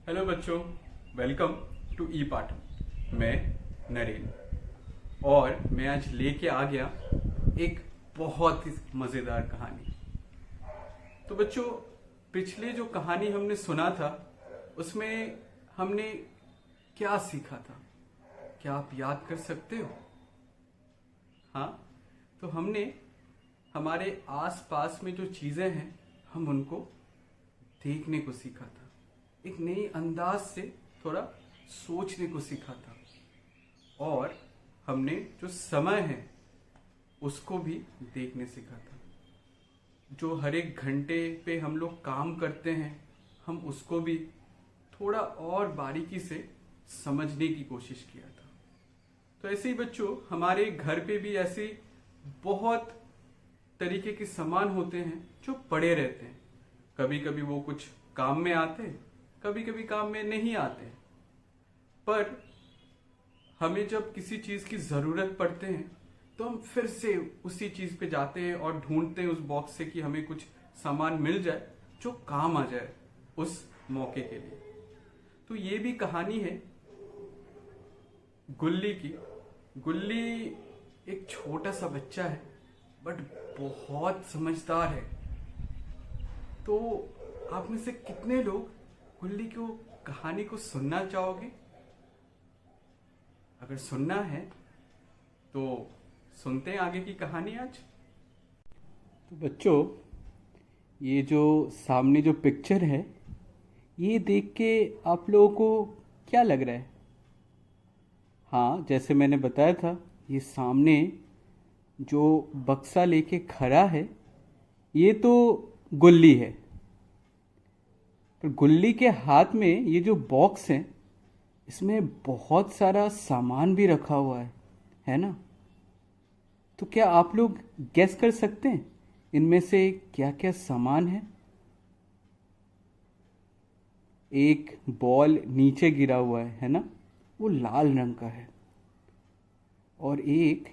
Hello बच्चों, welcome to ई पाठम। मैं नरेन और मैं आज लेके आ गया एक बहुत ही मज़ेदार कहानी। तो बच्चों, पिछले जो कहानी हमने सुना था उसमें हमने क्या सीखा था? क्या आप याद कर सकते हो? हाँ, तो हमने हमारे आसपास में जो चीज़ें हैं हम उनको देखने को सीखा था, एक नई अंदाज से थोड़ा सोचने को सीखा था और हमने जो समय है उसको भी देखने सीखा था। जो हर एक घंटे पे हम लोग काम करते हैं हम उसको भी थोड़ा और बारीकी से समझने की कोशिश किया था। तो ऐसे ही बच्चों, हमारे घर पे भी ऐसे बहुत तरीके के सामान होते हैं जो पड़े रहते हैं। कभी कभी वो कुछ काम में आते हैं, कभी कभी काम में नहीं आते हैं, पर हमें जब किसी चीज की जरूरत पड़ते हैं तो हम फिर से उसी चीज पे जाते हैं और ढूंढते हैं उस बॉक्स से कि हमें कुछ सामान मिल जाए जो काम आ जाए उस मौके के लिए। तो ये भी कहानी है गुल्ली की। गुल्ली एक छोटा सा बच्चा है बट बहुत समझदार है। तो आप में से कितने लोग गुल्ली को कहानी को सुनना चाहोगे? अगर सुनना है तो सुनते हैं आगे की कहानी आज। तो बच्चों, ये जो सामने जो पिक्चर है ये देख के आप लोगों को क्या लग रहा है? हाँ, जैसे मैंने बताया था, ये सामने जो बक्सा लेके खड़ा है ये तो गुल्ली है। पर गुल्ली के हाथ में ये जो बॉक्स है इसमें बहुत सारा सामान भी रखा हुआ है ना? तो क्या आप लोग गेस कर सकते हैं इनमें से क्या क्या सामान है? एक बॉल नीचे गिरा हुआ है ना? वो लाल रंग का है। और एक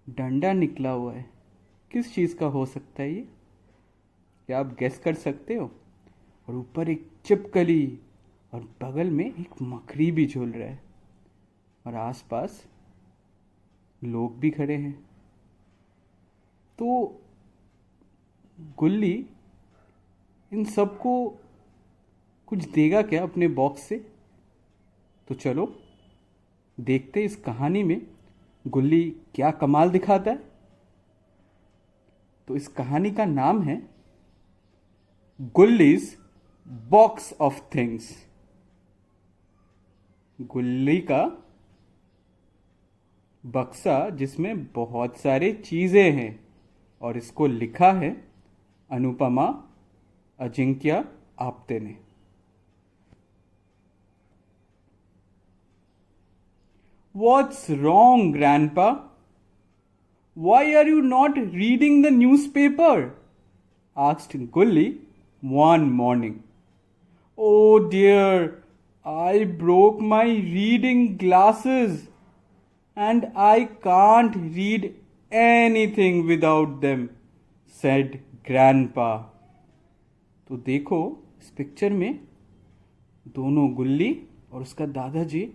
डंडा निकला हुआ है। किस चीज़ का हो सकता है ये? क्या आप गेस कर सकते हो? और ऊपर एक छिपकली और बगल में एक मकड़ी भी झूल रहा है और आसपास लोग भी खड़े हैं। तो गुल्ली इन सबको कुछ देगा क्या अपने बॉक्स से? तो चलो देखते इस कहानी में गुल्ली क्या कमाल दिखाता है। तो इस कहानी का नाम है गुल्लीज बॉक्स ऑफ थिंग्स। गुल्ली का बक्सा जिसमें बहुत सारे चीजें हैं और इसको लिखा है अनुपमा अजिंक्य आप्टे ने। What's wrong, Grandpa? Why are you not reading the newspaper? Asked Gully one morning. Oh dear, I broke my reading glasses and I can't read anything without them, said Grandpa. तो देखो इस पिक्चर में दोनों गुल्ली और उसका दादाजी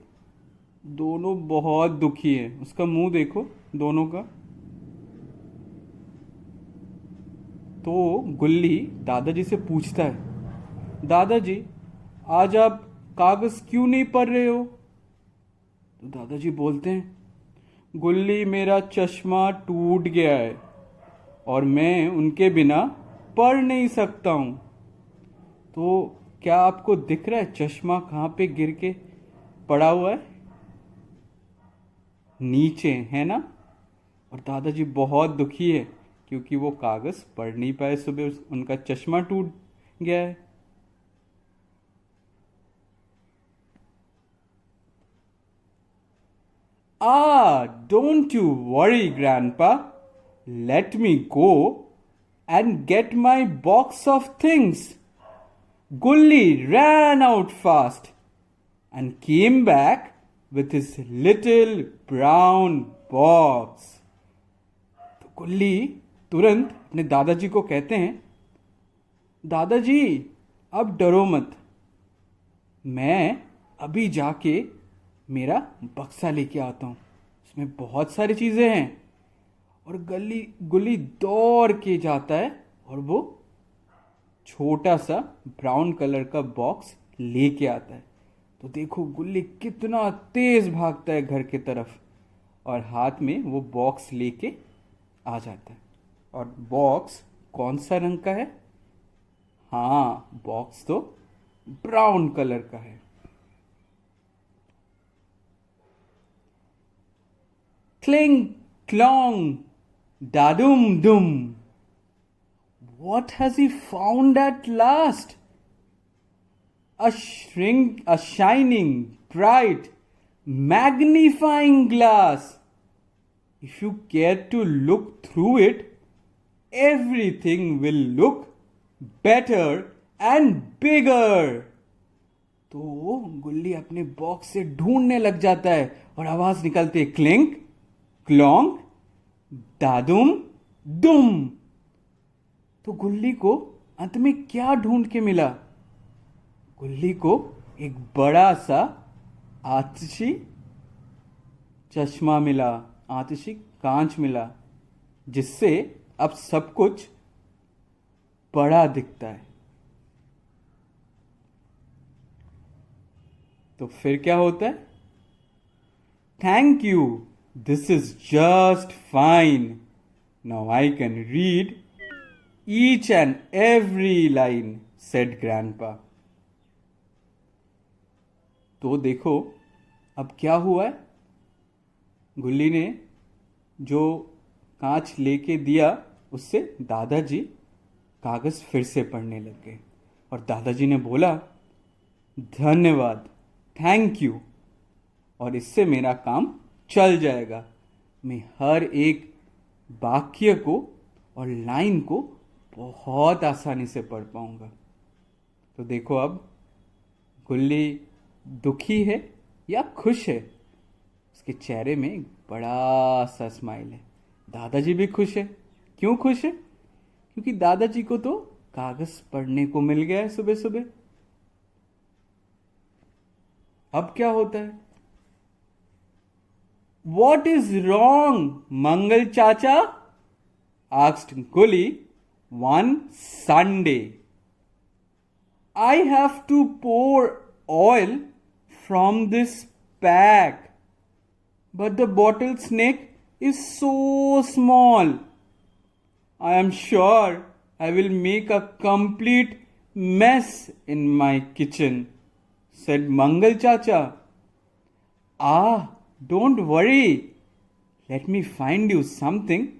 दोनों बहुत दुखी हैं। उसका मुंह देखो दोनों का। तो गुल्ली दादाजी से पूछता है, दादाजी आज आप कागज क्यों नहीं पढ़ रहे हो? तो दादाजी बोलते हैं, गुल्ली मेरा चश्मा टूट गया है और मैं उनके बिना पढ़ नहीं सकता हूं। तो क्या आपको दिख रहा है चश्मा कहाँ पे गिर के पड़ा हुआ है? नीचे, है ना? और दादाजी बहुत दुखी है क्योंकि वो कागज पढ़ नहीं पाए, सुबह उनका चश्मा टूट गया है। Don't you worry grandpa, let me go and get my box of things. गुल्ली ran out fast and came back with his little brown box. तो गुल्ली तुरंत अपने दादाजी को कहते हैं, दादाजी अब डरो मत, मैं अभी जाके मेरा बक्सा लेके आता हूँ, उसमें बहुत सारी चीजें हैं। और गली गुल्ली दौड़ के जाता है और वो छोटा सा ब्राउन कलर का बॉक्स लेके आता है। तो देखो गुल्ली कितना तेज भागता है घर की तरफ, और हाथ में वो बॉक्स लेके आ जाता है। और बॉक्स कौन सा रंग का है? हाँ, बॉक्स तो ब्राउन कलर का है। क्लिंग क्लॉन्ग दादुम दुम, what has he found at last? A shining, bright, magnifying glass. If you care to look through it, everything will look better and bigger. तो गुल्ली अपने बॉक्स से ढूंढने लग जाता है और आवाज निकलती है, क्लिंक क्लॉन्ग दादुम दुम। तो गुल्ली को अंत में क्या ढूंढ के मिला? गुल्ली को एक बड़ा सा आतिशी चश्मा मिला, आतिशी कांच मिला, जिससे अब सब कुछ बड़ा दिखता है। तो फिर क्या होता है? Thank you, this is just fine, now I can read each and every line, said grandpa. तो देखो अब क्या हुआ है। गुल्ली ने जो कांच लेके दिया उससे दादाजी कागज फिर से पढ़ने लग गए, और दादाजी ने बोला, धन्यवाद, थैंक यू, और इससे मेरा काम चल जाएगा। मैं हर एक वाक्य को और लाइन को बहुत आसानी से पढ़ पाऊंगा। तो देखो अब गुल्ली दुखी है या खुश है? उसके चेहरे में एक बड़ा सा स्माइल है। दादाजी भी खुश है। क्यों खुश है? क्योंकि दादाजी को तो कागज पढ़ने को मिल गया है सुबह सुबह। अब क्या होता है? वॉट इज रॉन्ग मंगल चाचा? आस्क्ड गुल्ली one Sunday. I have to pour oil from this pack, but the bottle's neck is so small. I am sure I will make a complete mess in my kitchen, said Mangal Chacha. Ah, don't worry. Let me find you something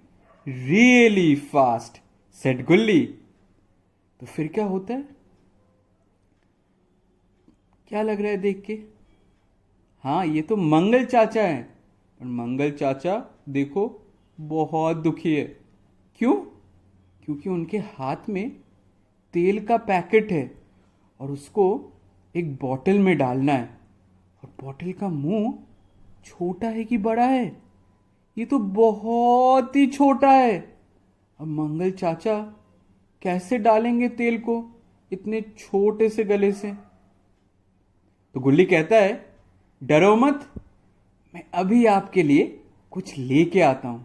really fast, said गुल्ली। तो फिर क्या होता है? क्या लग रहा है देख के? हाँ, ये तो मंगल चाचा है। और मंगल चाचा देखो बहुत दुखी है। क्यों? क्योंकि उनके हाथ में तेल का पैकेट है और उसको एक बॉटल में डालना है, और बॉटल का मुंह छोटा है कि बड़ा है? ये तो बहुत ही छोटा है। अब मंगल चाचा कैसे डालेंगे तेल को इतने छोटे से गले से? तो गुल्ली कहता है, डरो मत, मैं अभी आपके लिए कुछ लेके आता हूं।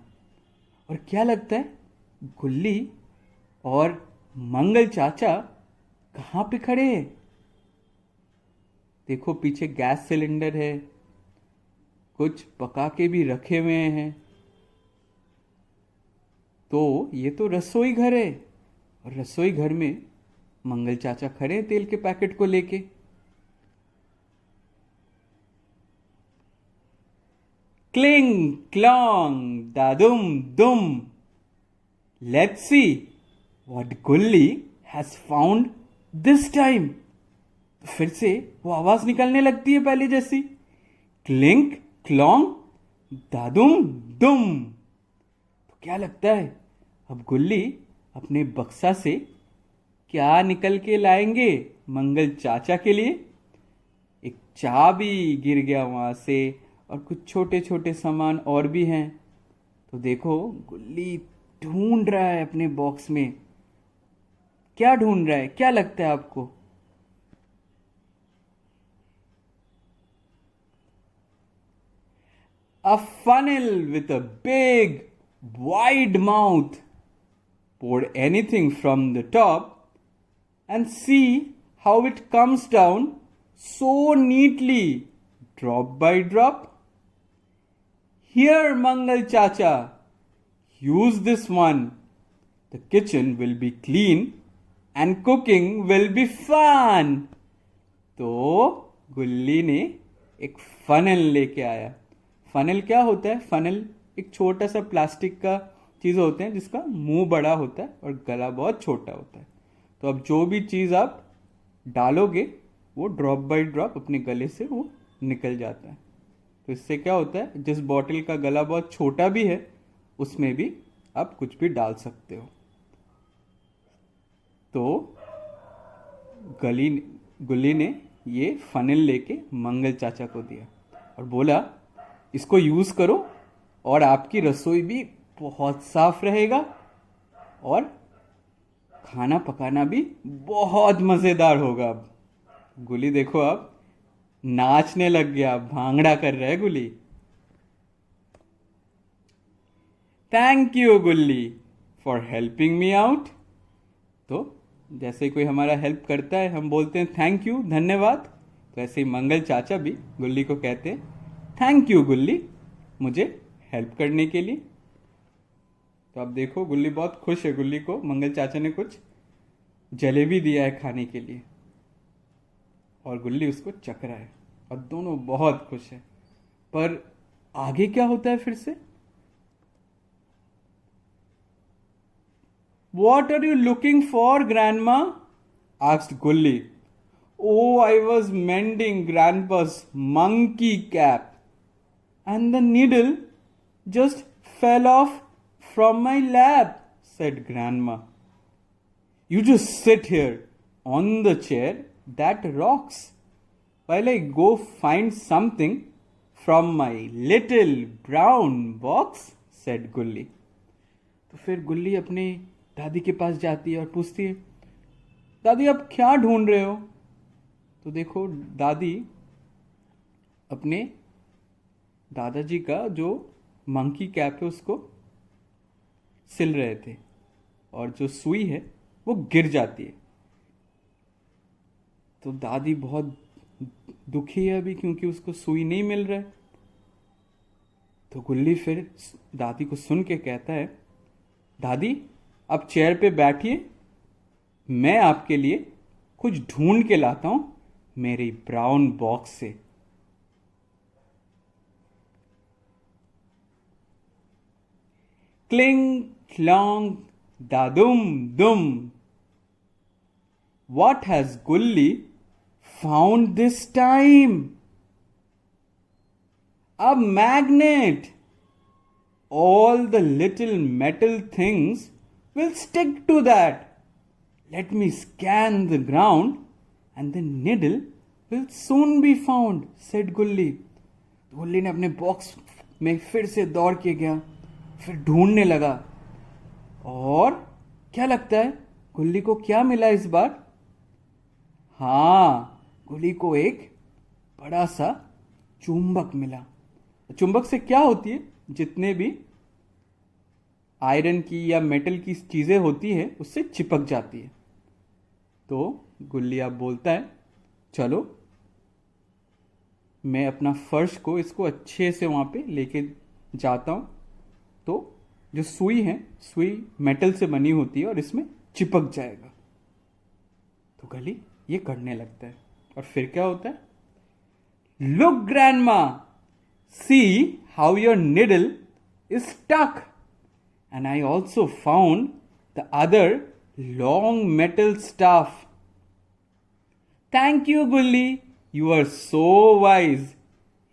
और क्या लगता है, गुल्ली और मंगल चाचा कहां पे खड़े हैं? देखो पीछे गैस सिलेंडर है, कुछ पका के भी रखे हुए हैं। तो ये तो रसोई घर है, और रसोई घर में मंगल चाचा खड़े हैं तेल के पैकेट को लेके। क्लिंग क्लॉन्ग दादुम दुम, लेट्स सी व्हाट गुल्ली हैज फाउंड दिस टाइम। फिर से वो आवाज निकलने लगती है पहले जैसी, क्लिंग क्लॉन्ग दादुम दुम। तो क्या लगता है अब गुल्ली अपने बक्सा से क्या निकल के लाएंगे मंगल चाचा के लिए? एक चाबी गिर गया वहां से, और कुछ छोटे छोटे सामान और भी हैं। तो देखो गुल्ली ढूंढ रहा है अपने बॉक्स में। क्या ढूंढ रहा है? क्या लगता है आपको? a funnel with a big, wide mouth. Pour anything from the top and see how it comes down so neatly, drop by drop. Here, Mangal Chacha, use this one. The kitchen will be clean and cooking will be fun. तो गुल्ली ने एक funnel लेके आया. Funnel क्या होता है? Funnel एक छोटा सा प्लास्टिक का चीज़ होते हैं जिसका मुंह बड़ा होता है और गला बहुत छोटा होता है. तो अब जो भी चीज़ आप डालोगे वो ड्रॉप बाय ड्रॉप अपने गले से वो निकल जाता है. तो इससे क्या होता है, जिस बॉटल का गला बहुत छोटा भी है उसमें भी आप कुछ भी डाल सकते हो. तो गुल्ली ने ये फनल लेके मंगल चाचा को दिया और बोला, इसको यूज़ करो और आपकी रसोई भी बहुत साफ रहेगा और खाना पकाना भी बहुत मज़ेदार होगा. अब गुल्ली देखो, अब नाचने लग गया, भांगड़ा कर रहा है गुल्ली. थैंक यू गुल्ली फॉर हेल्पिंग मी आउट. तो जैसे कोई हमारा हेल्प करता है हम बोलते हैं थैंक यू, धन्यवाद. तो ऐसे ही मंगल चाचा भी गुल्ली को कहते हैं थैंक यू गुल्ली, मुझे हेल्प करने के लिए. तो अब देखो गुल्ली बहुत खुश है. गुल्ली को मंगल चाचा ने कुछ जलेबी दिया है खाने के लिए और गुल्ली उसको चख रहा है और दोनों बहुत खुश हैं. पर आगे क्या होता है फिर से? What are you looking for, Grandma? asked Gulli. Oh, I was mending Grandpa's monkey cap, and the needle just fell off from my lap, said Grandma. You just sit here on the chair that rocks while I go find something from my little brown box, said Gulli. तो फिर गुल्ली अपनी दादी के पास जाती है और पूछती है, दादी आप क्या ढूंढ रहे हो? तो देखो दादी अपने दादाजी का जो मंकी कैप है उसको सिल रहे थे और जो सुई है वो गिर जाती है. तो दादी बहुत दुखी है अभी क्योंकि उसको सुई नहीं मिल रहा है. तो गुल्ली फिर दादी को सुन के कहता है, दादी आप चेयर पे बैठिए, मैं आपके लिए कुछ ढूंढ के लाता हूं मेरी ब्राउन बॉक्स से. क्लिंग क्लॉन्ग दादुम दुम. What has Gulli found this time? A magnet. All the little metal things will stick to that. Let me scan the ground and the needle will soon be found, said Gulli. गुल्ली ने अपने box में फिर से दौड़ के गया, फिर ढूंढने लगा. और क्या लगता है गुल्ली को क्या मिला इस बार? हाँ, गुल्ली को एक बड़ा सा चुंबक मिला. चुंबक से क्या होती है, जितने भी आयरन की या मेटल की चीज़ें होती है उससे चिपक जाती है. तो गुल्ली अब बोलता है, चलो मैं अपना फर्श को इसको अच्छे से वहाँ पे लेके जाता हूँ. तो जो सुई है, सुई मेटल से बनी होती है और इसमें चिपक जाएगा. तो गुल्ली ये करने लगता है और फिर क्या होता है? Look grandma, see how your needle is stuck. And I also found the other long metal staff. Thank you, Gulli. You are so wise.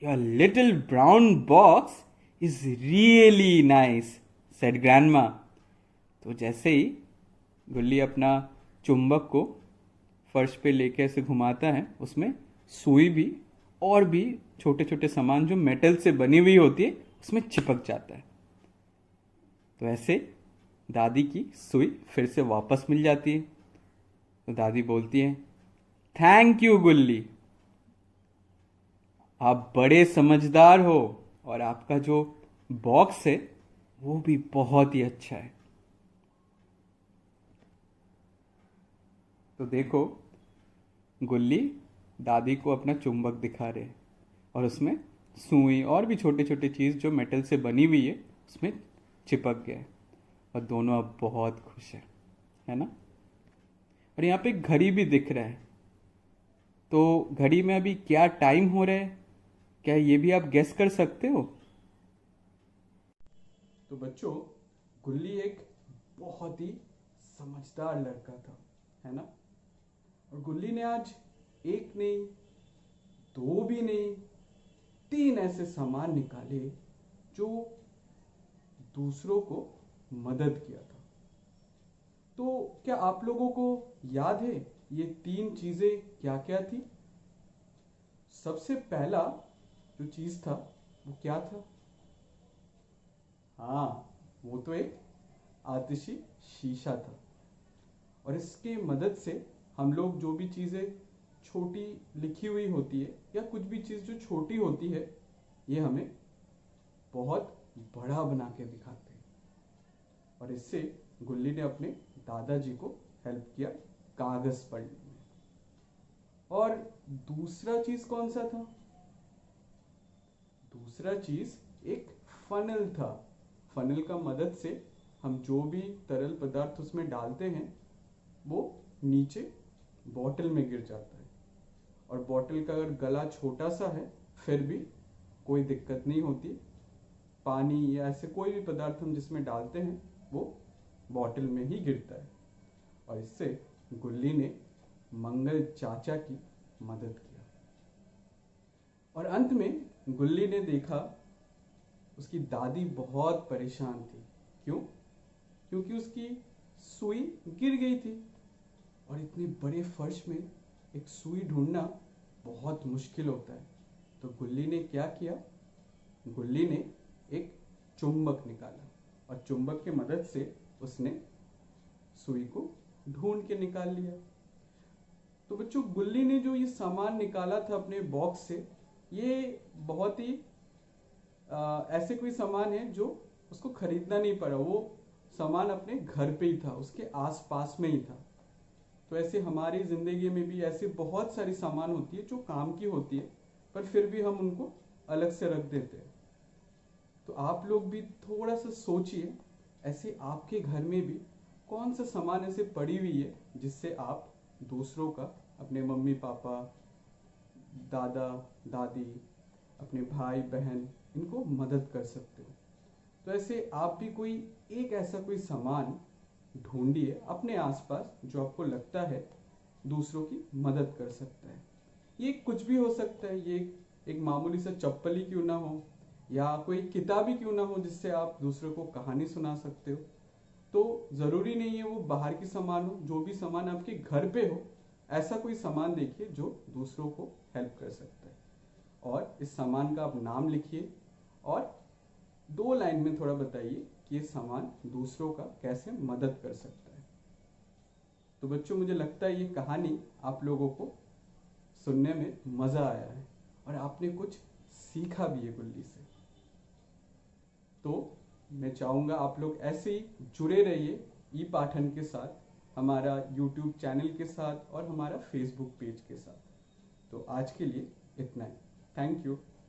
Your little brown box is really nice, said Grandma. तो जैसे ही गुल्ली अपना चुंबक को फर्श पे लेके ऐसे घुमाता है, उसमें सुई भी और भी छोटे छोटे सामान जो मेटल से बनी हुई होती है उसमें चिपक जाता है. तो ऐसे दादी की सुई फिर से वापस मिल जाती है. तो दादी बोलती है, थैंक यू गुल्ली, आप बड़े समझदार हो और आपका जो बॉक्स है वो भी बहुत ही अच्छा है। तो देखो, गुल्ली दादी को अपना चुंबक दिखा रहे हैं और उसमें सुई और भी छोटे छोटे चीज़ जो मेटल से बनी हुई है उसमें चिपक गया है। और दोनों अब बहुत खुश है ना। और यहाँ पे एक घड़ी भी दिख रहा है। तो घड़ी में अभी क्या टाइम हो रहा है, क्या ये भी आप गेस कर सकते हो? तो बच्चों, गुल्ली एक बहुत ही समझदार लड़का था, है ना। और गुल्ली ने आज एक नहीं, दो भी नहीं, तीन ऐसे सामान निकाले जो दूसरों को मदद किया था। तो क्या आप लोगों को याद है ये तीन चीजें क्या क्या थी? सबसे पहला जो चीज था वो क्या था? हाँ, वो तो एक आतिशी शीशा था। और इसके मदद से हम लोग जो भी चीजें छोटी लिखी हुई होती है या कुछ भी चीज जो छोटी होती है, ये हमें बहुत बड़ा बना के दिखाते हैं। और इससे गुल्ली ने अपने दादाजी को हेल्प किया कागज पढ़ने में। और दूसरा चीज कौन सा था? दूसरा चीज एक फनल था। फनल का मदद से हम जो भी तरल पदार्थ उसमें डालते हैं वो नीचे बॉटल में गिर जाता है। और बॉटल का अगर गला छोटा सा है फिर भी कोई दिक्कत नहीं होती। पानी या ऐसे कोई भी पदार्थ हम जिसमें डालते हैं वो बॉटल में ही गिरता है। और इससे गुल्ली ने मंगल चाचा की मदद किया। और अंत में गुल्ली ने देखा उसकी दादी बहुत परेशान थी। क्यों? क्योंकि उसकी सुई गिर गई थी। और इतने बड़े फर्श में एक सुई ढूंढना बहुत मुश्किल होता है। तो गुल्ली ने क्या किया? गुल्ली ने एक चुंबक निकाला और चुंबक की मदद से उसने सुई को ढूंढ के निकाल लिया। तो बच्चों, गुल्ली ने जो ये सामान निकाला था अपने बॉक्स से, ये बहुत ही ऐसे कोई सामान है जो उसको खरीदना नहीं पड़ा। वो सामान अपने घर पे ही था, उसके आसपास में ही था। तो ऐसे हमारी जिंदगी में भी ऐसे बहुत सारी सामान होती है जो काम की होती है, पर फिर भी हम उनको अलग से रख देते हैं। तो आप लोग भी थोड़ा सा सोचिए, ऐसे आपके घर में भी कौन सा सामान ऐसे पड़ी हुई है जिससे आप दूसरों का, अपने मम्मी पापा, दादा दादी, अपने भाई बहन, इनको मदद कर सकते हो। तो ऐसे आप भी कोई एक ऐसा कोई सामान ढूंढिए अपने आसपास जो आपको लगता है दूसरों की मदद कर सकता है। ये कुछ भी हो सकता है। ये एक मामूली सा चप्पल ही क्यों ना हो, या कोई किताब ही क्यों ना हो जिससे आप दूसरों को कहानी सुना सकते हो। तो जरूरी नहीं है वो बाहर की सामान हो, जो भी सामान आपके घर पे हो, ऐसा कोई सामान देखिए जो दूसरों को हेल्प कर सकता है। और इस सामान का आप नाम लिखिए और 2 लाइन में थोड़ा बताइए कि ये सामान दूसरों का कैसे मदद कर सकता है। तो बच्चों, मुझे लगता है ये कहानी आप लोगों को सुनने में मजा आया है और आपने कुछ सीखा भी है गुल्ली से। तो मैं चाहूंगा आप लोग ऐसे ही जुड़े रहिए ई पाठन के साथ, हमारा यूट्यूब चैनल के साथ और हमारा फेसबुक पेज के साथ। तो आज के लिए इतना ही। Thank you.